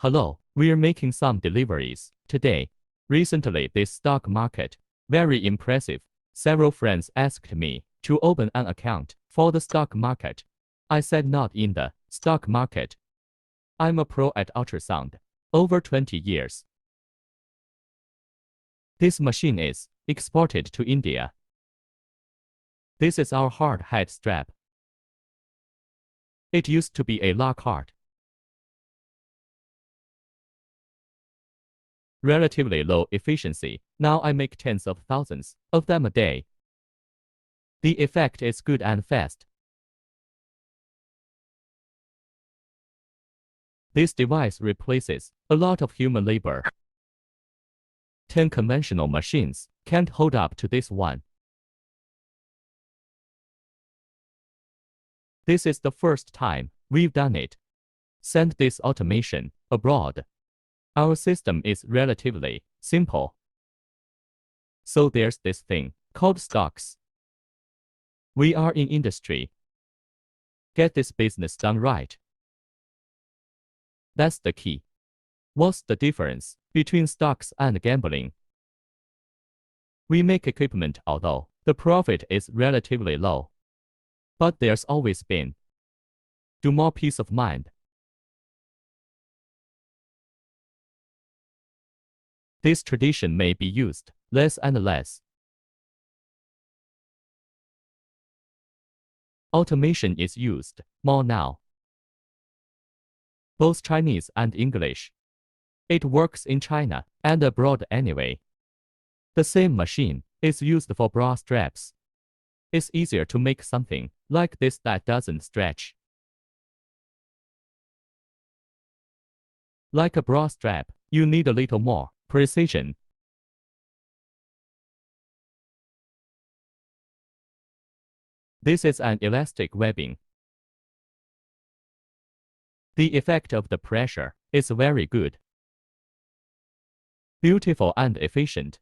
Hello, we're making some deliveries today. Recently, this stock market, very impressive. Several friends asked me to open an account for the stock market. I said not in the stock market. I'm a pro at ultrasound. Over 20 years. This machine is exported to India. This is our hard head strap. It used to be a Lockhart. Relatively low efficiency. Now I make tens of thousands of them a day. The effect is good and fast. This device replaces a lot of human labor. 10 conventional machines can't hold up to this one. This is the first time we've done it. Send this automation abroad. Our system is relatively simple. So there's this thing called stocks. We are in industry. Get this business done right. That's the key. What's the difference between stocks and gambling? We make equipment although the profit is relatively low. But there's always been more peace of mind. This tradition may be used less and less. Automation is used more now. Both Chinese and English. It works in China and abroad anyway. The same machine is used for bra straps. It's easier to make something like this that doesn't stretch. Like a bra strap, you need a little more precision. This is an elastic webbing. The effect of the pressure is very good. Beautiful and efficient.